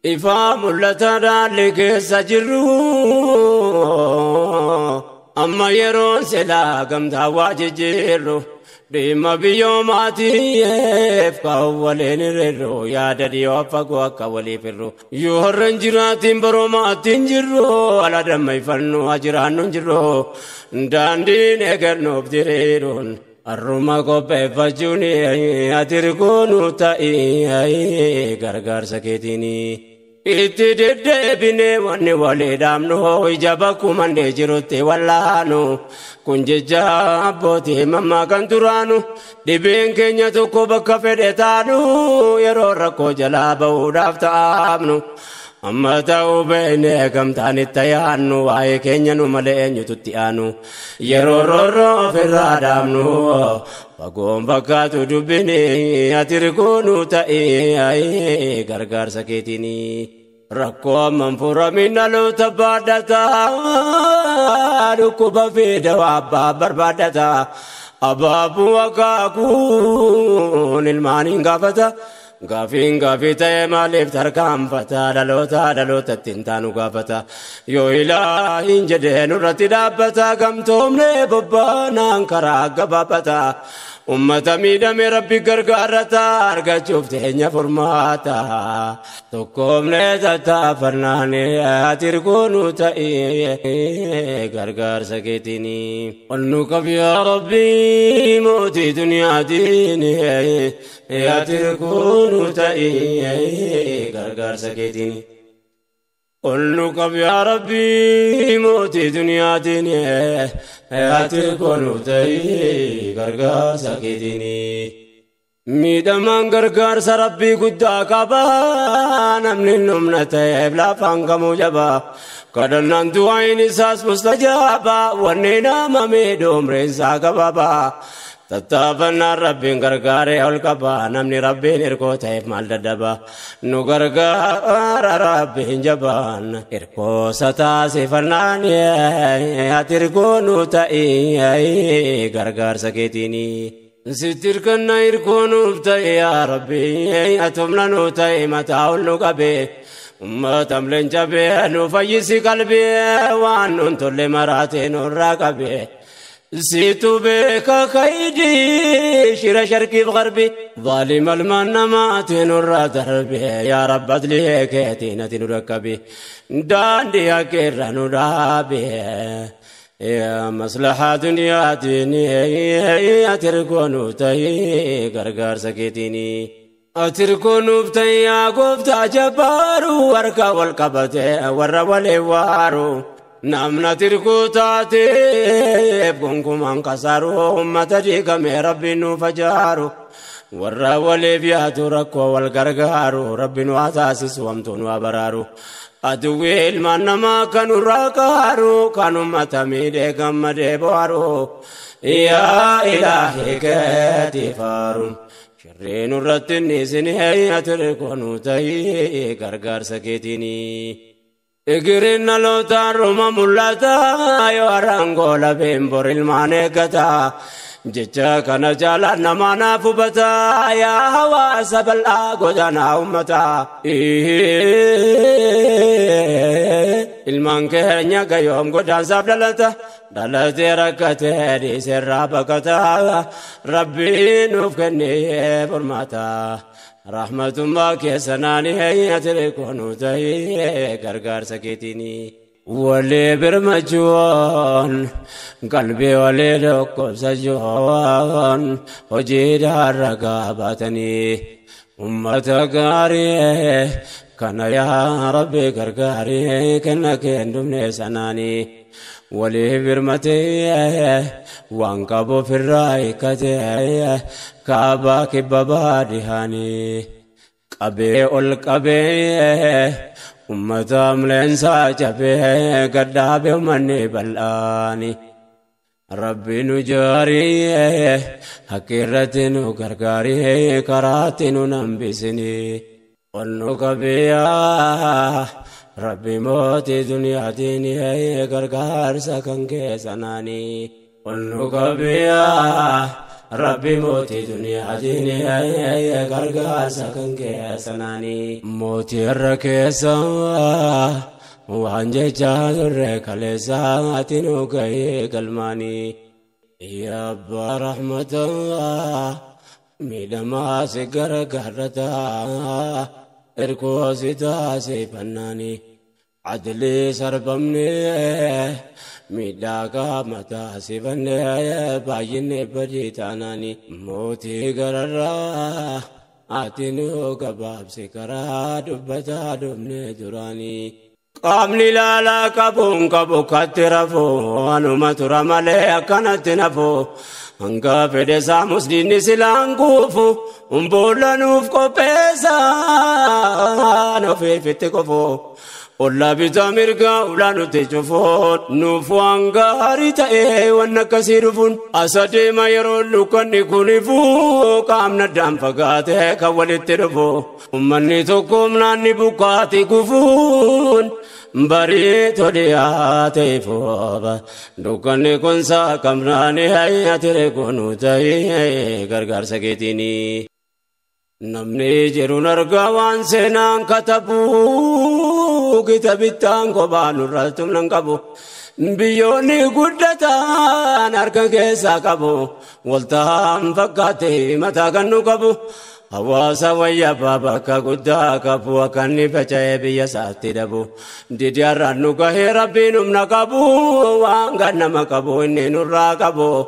إفام لترى سجرو أما يرون سلاكم تواججيرو ديما بيوماتي فاولين ريرو يا ددي وفقوا كولي فرو يهرن جراتين بروماتين جرو على دم يفنو أجران جرو داندين اغرنو بديرون الروما كوبي فجوني أتركونو تاي غرغر سكيتيني إتدد بني واني والدام نو إجابكو من دجروتي واللانو كنججا بوتي مما كنترانو دبين كنيا توكو بكا فدتانو يرو ركو جلابو دافتامنو أما تاو بيني كم تاني تيانو واي كنيا نو ملين يتوتيانو يرو رو في الرادامنو فقوم بكاتو دبيني أتركونو تاي غرغر سكيتيني ركو منفورا من لو تبادتا ركوب في دوابا بربادتا أبابو وكاكون المانين غافتا غافين مالف تركام فتا دلوتا تنتانو غافتا يو إلهين جدين رتدابتا كم تومني ببانا انكرا غبابتا أمة ميدم ربي غرغارتا أرغا شوفتين فرماتا تقوم لتا فرناني أتركونو تأي غرغار سكيتيني قلنك يا ربي موتي دنيا ديني أتركونو تأي غرغار سكيتيني قلنك يا ربي موتي دنيا ديني أتركونو تأي غرغار سكيتيني ميدمان غرغار سربي قدا كبا نمني نمنة بلا فانكمو جبا كدنان دوائن ساس مستجابا ونينا مميدوم رنسا كبابا تتافنا ربي غرغاري الكبا نمني ربي نركو تايف مال ددبا نو غرغار ربي جبان اركو ستاسي فرناني اتركو نوتاي غرغار سكيتيني ستر كنا يركونوا بتاي يا ربي أتمنى نوتاي متاول نقبي أمة تملن جبي نفيسي قلبي وان ننتل مراتي نراقبي سيتو بك كيدي شر شرقي بغربي ظالم المنامات نرى دربي يا رب ادلي كيتينة نركبي داندي أكير نرابي يا مصلحة دنيا ديني أتركونو تاي غرغار سكيتيني أتركونو بتاي قفتا جبارو وركا والقبتي ورا والوارو نامنا تركو تاتي بكم انكسارو أمة ديكم ربي نفجارو ورا والبياتو ركو والغرغارو ربي نواساس وامتون وبرارو أدوي المنما كانوا راكارو كانوا متميدي كم ديبارو يا إلهي كتفارو شرين الرتني سنهي أتركونو تهي غرغار سكيتيني إغرين لو تارو ممولاتا يوارانغو لبيمبور المانيكتا جيجا كان جالا نمانا فبتا يا هوا سبلا غدانا أمتا المانك هنيا يوم غدان سبلتا دلتي ركته دي سرابكتا ربي نفكني فرماتا رحمة الله كسناني هي تركونو تهي غرغار سكيتيني ولي برمجون قلبي ولي لكم سجون وجيد الرقابتني أمة قاري كان يا ربي غرغاري كنك اندمني سناني ولي برمتي وانقبو في الرايكتي كابا كبابا دهاني قبي القبي أمة ملين ساجبه قدابه مني بلاني ربي نجاري حكيرتين وغرغاري كراتين ننبسني ونقبيا ربي موتي دنيا ديني غرغار سكن كيساناني ونقبيا ربي موتي دنيا ديني غرغر سكن كيسناني موتي الركيسا وانجي جادر كاليسا تنو كي كلماني يا أبا رحمة الله ميدما سكر غرتا اركو ستا سيفناني عدلي سربمني ميداكا متا سيفني بايني بريتاناني موتي غررا آتنو كباب سكرا دبتا دبني دراني قامني لا كبون كبو كترفو أنو ترمالي أكنت نفو Angka pedesa musdini silang kufu umbola nuf ko pesa no fete kofo olla bitamirga ulanu tejofo nufu angarita wanna kasirufun asade mayro lukani kunifu kamna dampagate kawalite rufo ummanni tokum nani bukati kufun bari todiate foba dukane konsa kamrane hayatire konu tai gargar saketini namne jerun argawan senan katabu kitabitan ko banuratum nangabu biyoni guddatan arkan kesa kabu waltam fakate mata kanu kabu Awasa waya baba kaguda kabu akani percaya biya saati dabu didiaran nuka herabinum nakabu wangga nama kabu ini nurra kabu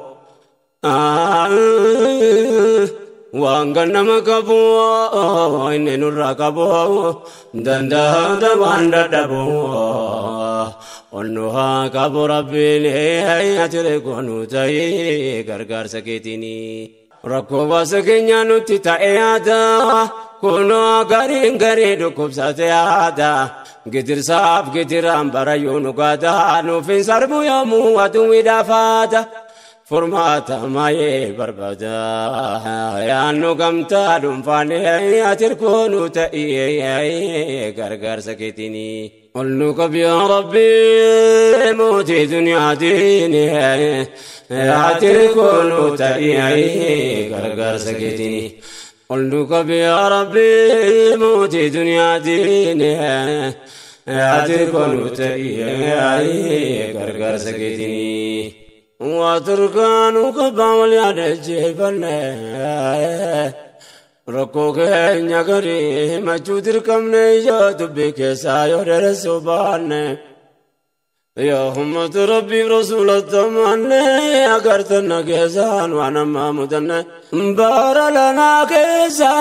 wangga nama kabu ini nurra kabu danda wanda dabu onuha kabu rabbini ayatire konu tai gargar saketini Rakko basakenya nuti ta'eada kuno garin gari dukubsate ada gitir saf gitiram barayunu gada nufin sarbu yamu adu widafada formata maye barbada yanu gamta dumfane atir kunu ta'iye gargar saketini قلنك يا ربي موتي دنيا ديني أعتركون تأيي غرغر سكتني قلنك يا ربي موتي دنيا ديني أعتركون تأيي غرغر سكتني واتركانك بعمل يد الجبل ركوك نجاري ما جودر كم نيجا تبيك سايو درسوبان يا هم ربي رسول الزمان أجر تناجزان وانا ما مدن بار لنا كيسا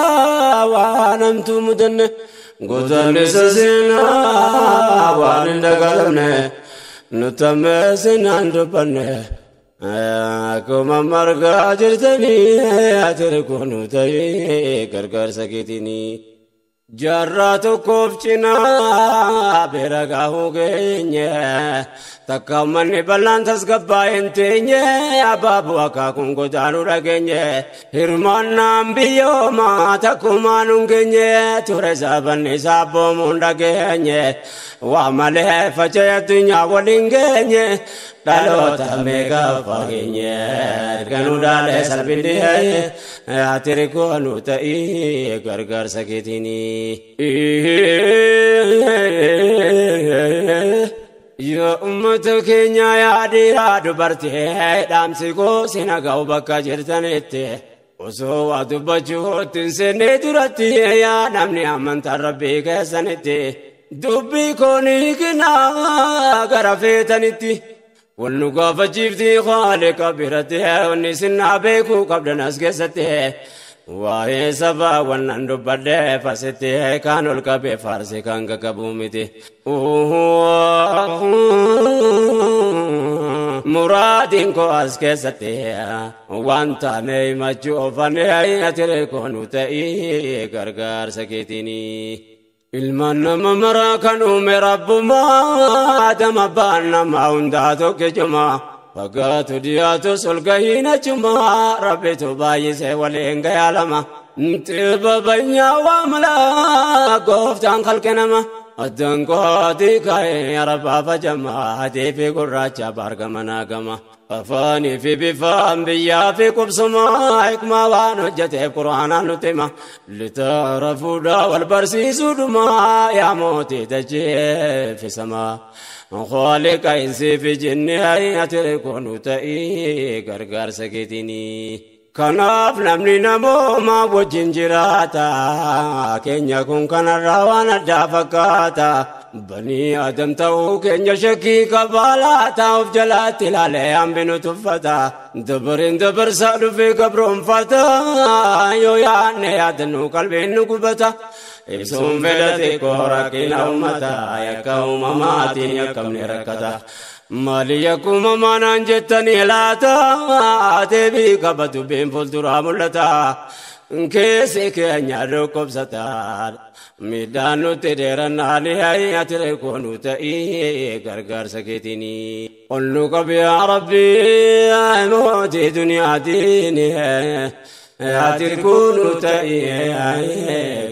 وانا متمدن قدر سزنا وانا دكالنا نتمسن عندنا Kuma marga jirtani atirkunu tai gargar sakitini jarra tokkof cina beraga hogenye takkamani ballan tasgabbayen tenye ababu akakun godanu ragenye hirmannam biyoma takkumanun genye ture sabanni sabbo mundagenye wa male facayatunya walingenye dalota mega fagenye kanu dale salbindi atirkunu tai gargar sakitini يا أمتك يا ديرا دبرتي دامسكو سيناغاو بكا جرتنيتي وسو دبجو تنسني درتي يا نمني أمنت ربي كسنتي دبي كوني كنا غرفتنيتي والنقاف جيفتي خالق برتي ونسنا بيكو قبل ناس كستي Wae saba wanando bade fasete kanol kabe farse kanga kabumite muradin ko aske sate wanta ne macho fane atere konu tai gargar saketini ilman mamara kanu merabbuma adama banna maunda to kejuma Pagatu diatu solgahina cuma Rabbi tu bayi se walenga yalama Tiba banya wamla Goftan khalkenama الدنقوتي كاي ربا فجماعتي في قراجة بارك مناقمة أفاني في بفام بيا في قبصما حكمة وانجتي قرآن نتمة لتعرفوا دا والبرسيس دما يا موتي تجي في سما خالق إنسي في جنة يتركون تأي غرغر سكتني kanaaf namni namooma wajjin jiraata keenya kun kanarraa waan addaa fakkaata banii adam ta'uu keenya shakkii qabaalaata of jalaatti ilaalee hambinu tuffata dabareen dabarsaa dhufee gabroonfata yoo yaadne yaadannu qalbiin nu gubata ibsuun fedhate koo rakkina ummata yakka uumamaatiin yakkamne rakkata مالي يكون مانا جتني لاتا تبي كبتو بين فلترا ملتا كيسي كيانيا ركب ستار ميدانو تديرن علي يتركونو تأي غرغر سكتني قلنك يا ربي موتي دنيا ديني يتركونو تأي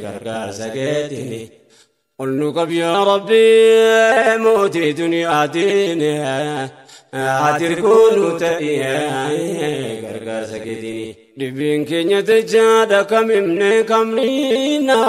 غرغر سكتني قلنك يا ربي موتي دنيا ديني هاتركون تأي غرغر سكتني دبين كنيا تجادا كممني كمنينا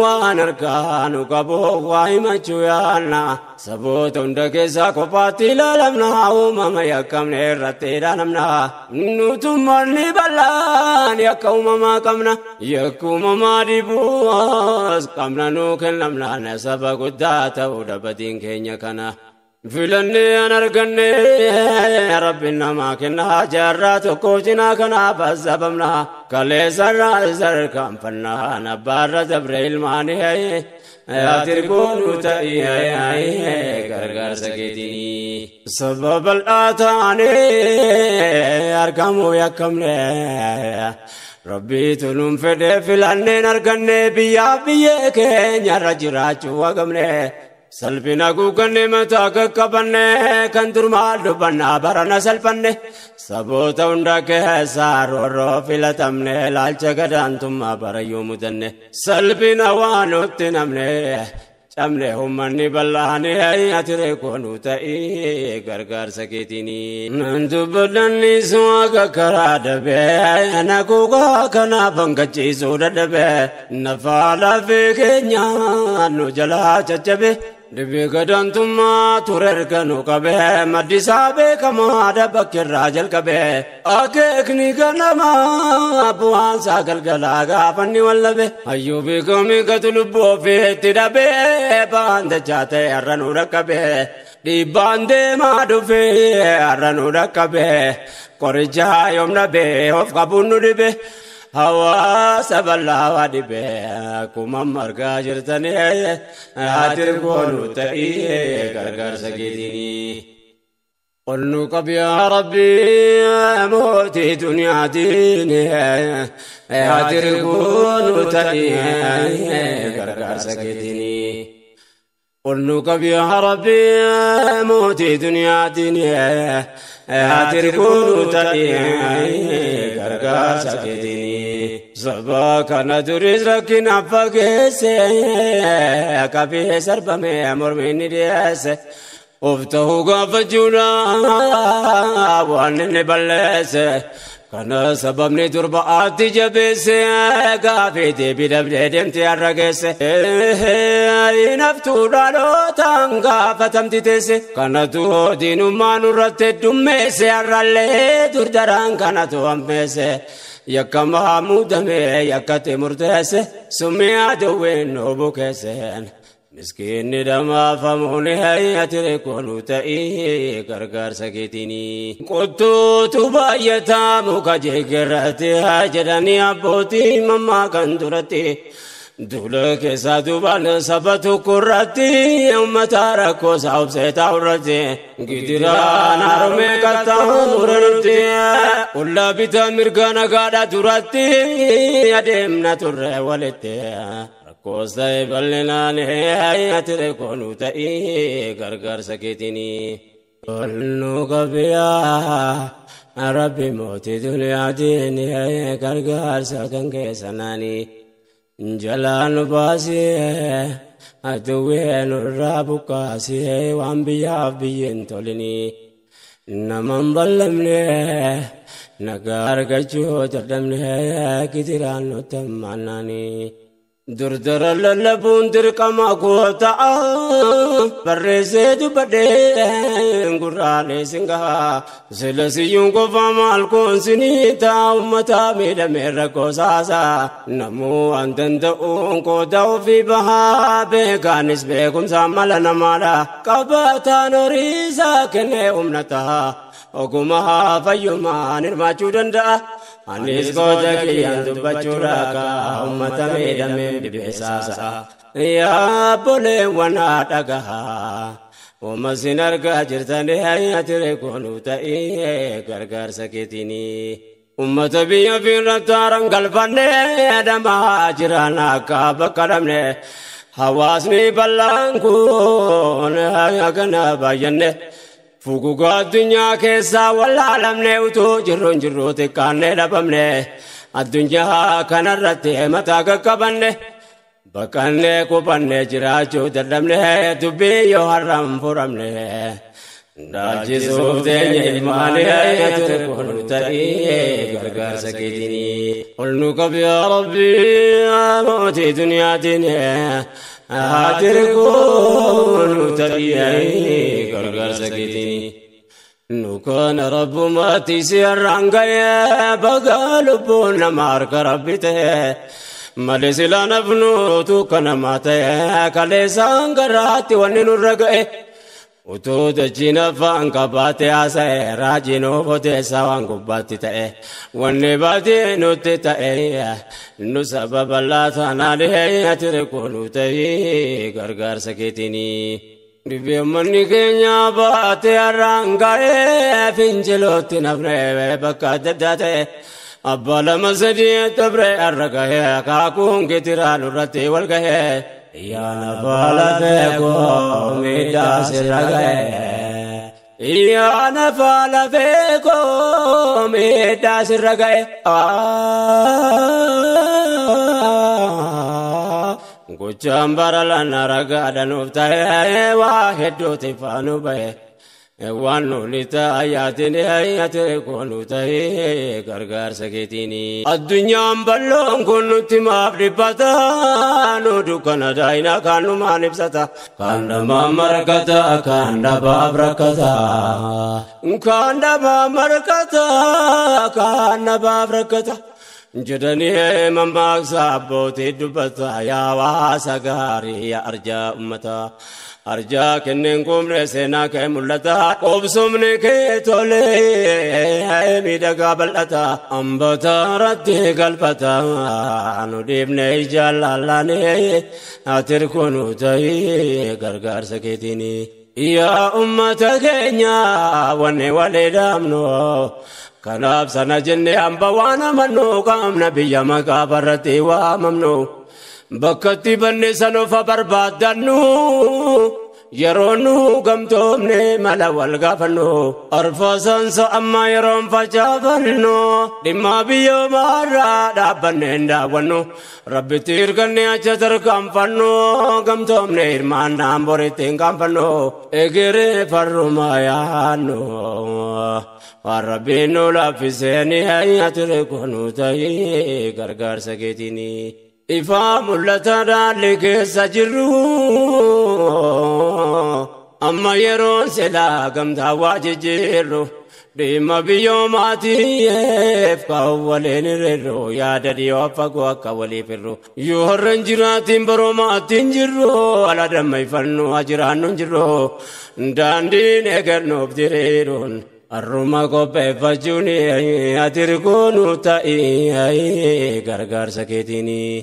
وانركانو كبو وايما چويانا سبوت اندك ساكو پاتي لالمنا ومما يكمني رتيدا نمنا نوتماني بلان يكو مما كمنا يكو مما ديبوز كمنا نوكن لمنا نسبا قداتا ودبتين كنيا كنا فلني أنا رجني ربنا ما كنا جرات كوجنا كنا بزبمنا كله زر كم فنا نبارة جبريل ماني يا تركون تأي غرغر سكتني سبب الآتاني أركم يكمل ربي تلوم فدي فلني نرجني بيا كنيا رجراج وقمني سلبنا كوكني متاك كبني كنتر مال بنا برنا سلبني سبوت عندك سارو روفيلا تمني لالچ غدان ثم بريو مدني سلبنا وانوت نمني چمني همني بلاني اتركونو تاي غرغر سكيتيني نندو بدني سواك كرادبه انا كوكا كنا بنگچي سوددبه نفالا فيكنيا نو جلا چچبه دبي غدان ثم تورركنو كبه مديسابه كما دبك الراجل كبه اكني غنما بوان ساغل غلاغا فني ولبه ايوبي كومي قتلبو في تدبه باند جاته ارنو ركبه دي باند ما دوفي ارنو ركبه قرجا يوم نبه اوف قبونو دبه هوا سبلا وادبه كوما مرغا جرتني هاتر كونو تاي غرغر سكيتني قلنك يا ربي موتي دنيا ديني هاتر كونو تاي غرغر سكيتني قلنك يا ربي موتي دنيا ديني هاتر كونو تاي غرغر سكيتني سباك ندرس ركنا فقسي كفي سربمي أمر مني ديسي وفتحوا قفجونا وانني بلسي كان سببني تربعات جبسي كافي تبي دبدي دمتي الرقسي نفتو دارو تانغا فتمتي تسي كانتو دينو ما نرت دمسي الرالي دردران كانتو أمسي يكما مودمي يكتي مرتسي سمي عدوين وبكسين مسكين دما فموني هيا تركونو تأي غرغر سكتيني قلتو تبايتا مكجي قرأتي هاجراني أبوتي مما كنترتي دولك سادوبان سبتو قرأتي أمتا ركو ساوب سيتاورتي قدران عرمي كتاهم مرنتي قلا بيتا مرغانا قادا ترتي أدمنا تره والتي كوساي بلنا نهاية تركونو تأي غرغر سكتيني قلنو قبيا ربي موتي دنيا ديني غرغر سكن كيسناني جلال باسي aduween urraabukaasee waan biyyaaf biyyeen tolini naman ballamne nagaa argachuu dadhabne gidiraan nutti ammaanani durdara lallabuun dirqama koo ta'a barreessee dubbadhee gurraalee singaa sila siyyuun qofa maal koonsinii ta'a ummataa miidhamee rakkoo saasaa namuu waan danda'uun qooda ofii bahaa beekaanis beekumsaa mala namaadha qabataan horiisaa kennee humna ta'a ogumaa fayyumaan hirmaachuu danda'a anis goota kiyyaan dubbachuudhaa ummata miidhamee dhibeessaasa yaa boleewwan dhagahaa uumma sin argaa jirtanii hayyatire koonuu ta'ee gargaarsa keetinii ummata biyya fiirratti haaraan galfannee adamaa jiran akka bakka dhabne hawaasni bal'aan kun hagana baay'anne fugugaa addunyaa keessaa wallaalamne utuu jirruun jirruu xiqqaannee dhabamne addunyaa kanarratti mataa qaqqabanne baqannee qubanne jiraachuu dadhabne dubbii yoo har'aan furamne daachisuuf teenya ilmaanii hayyatire koonuu ta'ee gargaarsa keetinii ol nu qabi yaa rabbii mootii dunyaatiin haatire koonuu ta'ee gargaarsa keetinii nu kana rabbumaatti si har'aan ga'ee bagaa lubbuun nama harka rabbi ta'e malee silaa nafnuutu kana maa ta'e kaleessaan garaatti wanni nurra ga'e utuu dachiin afaan qabaate haasa'e raajiin ofoteessaa waan gubbaatti ta'e wanni baatee nutti ta'e nu sababa laataanaalee atire koonuu ta'ee gargaarsa keetinii dhibbeemmanni keenya baatee har'aan ga'ee fincilootti nafnee bakka adda addaa ta'e abbaa lama sadii dabre har'a ga'ee akaakuun gitiraan irratti wal ga'ee yaa nafa lafee koo miidhaa sirra ga'ee yaa nafa lafee koo miidhaa sirra ga'ee gochaan baralaan ragaadhanuuf ta'ee waa hedduuti faanuu ba'e waan nuuni taayaatiin hayyatire koonuu ta'ee gargaarsa keetinii addunyaan bal'oon kun nutti maaf dhibbata nu dukkana daayina kaan numaan ibsata kaan namaan markata kaan dhabaaf rakkata kaan dhabaaf markata kaan dhabaaf rakkata jedhanii mammaaksa abbootii dubbata yaa waasa gaarii yaa arjaa ummata arjaa kenneen kumre seenaa kee mul'ata qobsumni kee tolee miidhagaa bal'ata ambata irratti galfata nu dhiibne jaalalaane atire koonuu ta'ee gargaarsa keetinii yaa ummata keenya wanne walee dhaabnu kanaaf sana jenne hamba waan amannu qaamna biyya maqaa barratti waamamnu bakkatti banne sanofa barbaadannu yeroo nu gamtoomne mala wal gaafannu arfaasansa amma yeroon facaafannu dhimma biyyoomaarraa dhaabbanne hin daawwannu rabbitti hirkanne acha tarkaanfannu gamtoomne hirmaannaan boritti hin kaanfannu egeree farrumaa yaannu waan rabbiin nu laaffiseeni hayyatire koonuu ta'ee gargaarsa keetinii ifaa mul'ata dhaalli keessa jirru amma yeroon silaa gamtaa waa jijjiirru dhimma biyyoomaatiif kaa'u waliin irreerru yaada dhiyoo fagoo akka waliif irru yoo har'an jiraatiin baroomaattiin jirru ala dammayfannu ajiraannu hin jirru daandiin eegannuuf diriiruun arruma qopheeffachuun atire koonuu ta'ee gargaarsa keetinii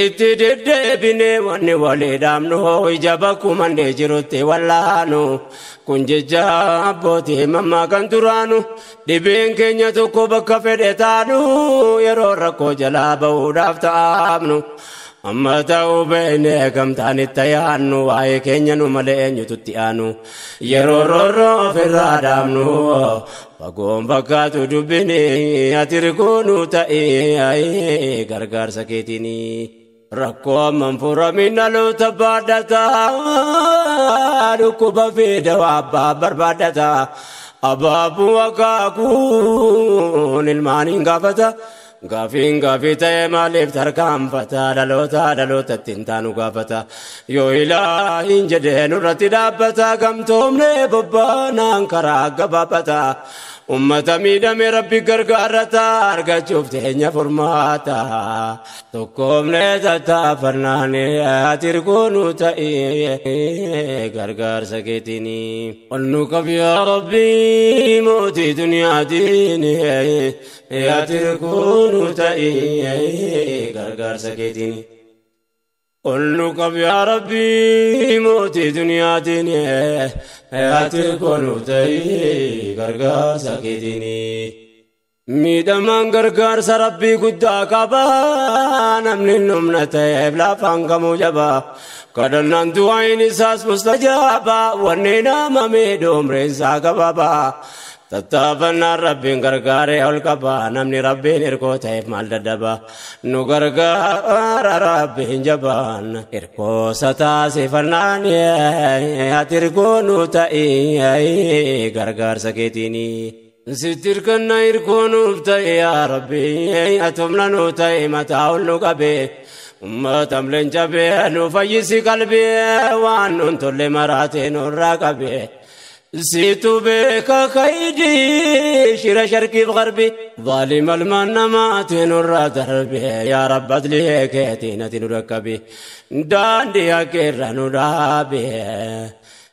itti deddeebine wanni walii dhaabnu ija bakkumandee jirutti wallaanu kun jecha abbootii mammaakan turaanu dhibeen keenya tokko bakka fedhe taanu yeroo rakkoo jalaa ba'uudhaaf ta'aabnu amma ta'uu beekne gamtaan itti yaannu waa'ee keenya nu malee eenyututti aanu yeroo roorroo ofirraa dhaabnu fagoon fakkaatu dubbini atire koonuu ta'ee gargaarsa keetinii ركو منفور من الوتبادتا ركوب في دوابا بربادتا أباب وكاكون المانين قافتا غافين غافيتا مالف تركام فتا دلوتا تنتانو غافتا يو إلهين جدين رتدابتا قمتم لببانا انكرا قبابتا أمة ميدم ربي غرغارتا أرغا شوفتين فرماتا تقوم لتتا فرناني أتركونو تأيي غرغار سكتيني قلنك يا ربي موتي دنيا ديني أتركونو تأيي غرغار سكتيني قلنك يا ربي موتي دنيا ديني أتركونو تأيي غرغار سكتيني ميدمان غرغار سربي قدا قبا نمن النمنة بلا فانقمو جبا قدنان دوائن إساس مستجابا ونينا مميدوم رنسا قبابا تتافنا ربين غرغاري القبا نمني ربين إركو تايف مال ددبا نو غرغار ربين جبان إركو ستاسي فرناني أتركو نوتائي غرغار سكيتيني ستر كنا يركون وفتي يا ربي أتمنى نوتي متاول نقبي أمة تملن جبي نفيسي قلبي وان انتل مراتي نراقبي سيتو بك خيدي شر شركي بغربي ظالم المنمات نرى دربي يا رب ادلي كيتينة نركبي داندي أكير نرابي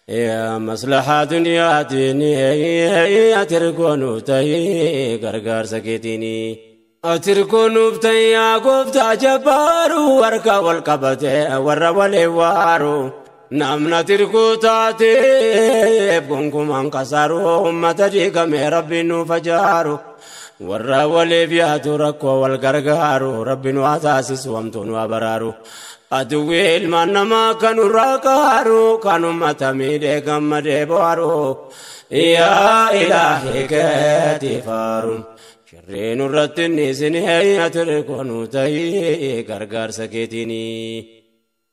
يا مصلحة دنيا ديني أتركونو تاي غرغار سكيتيني أتركونو بتاي يا قفتا جبارو وركا والقبتي ورا والوارو نامنا تركو تاتي بكم انكسارو أمة ديكم ربي نفجارو ورا والبيات ركو والغرغارو ربي نواتاسس وامتون وبرارو أدوي المنما كانوا راكارو كانوا متميدي كم ديبارو يا إلهي كتفارو شرين الرتني سنهي أتركونو تهي غرغار سكيتيني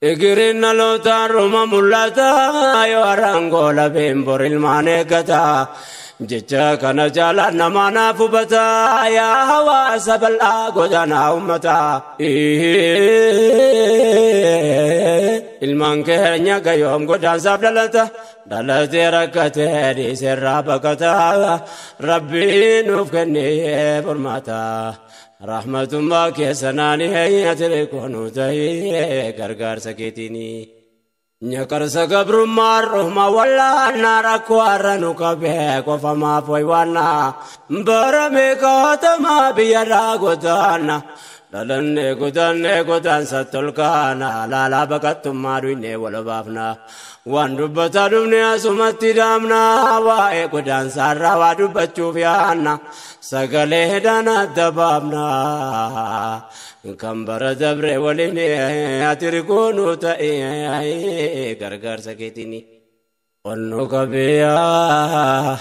إغرين لو تارو ممولاتا يوارانغو لبيمبور المانيكتا جيجا كان جالا نمانا فبتا يا هوا سبلا قدنا أمتا ilmaan keenya gayoom godaansaaf dhalatee rakkatee dhiisee raabakataa rabbiin nuuf kennee furmaata rahmatummaa keessa naanii ati koonuu ta'ee gargaarsa keetiini nyakarsa gabrummaan ruhma wallaanaa rakkoo har'a nu qabee qofamaaf waywaannaa barame kaatamaa biyyarraa godaanna dalanne godaansa tolkaana laalaa baqattummaa dhuyne walabaafna waan dubbataa dhufne asumatti daamna waa'ee godaansaarraa waa dubbachuuf yaanna sagalee dana dabaafna kan bara dabre waliin ati rikoonuu ta'ee gargaarsa keetiini onnu qabeeyaa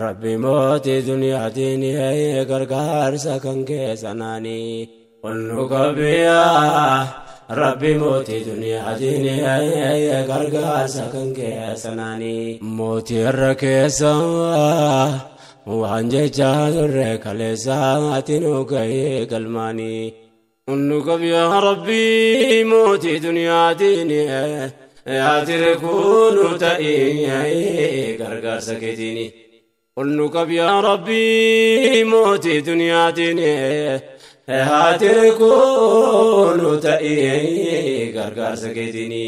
rabbi mootii duniyaatiin gargaarsa kan keessanaanii onnu qabeeyaa rabbi mootii duniyaatiin gargaarsa kan keessanaanii mootii irra keessa waan jechaa turre kaleessaa ati nu gahee galmaanii onnu qabeeyaa rabbi mootii duniyaatiin ati rikoonuu ta'ee gargaarsa keetiini onnu qabeeyaa rabbi mootii duniyaatiin ati rikoonuu ta'ee gargaarsa keetiini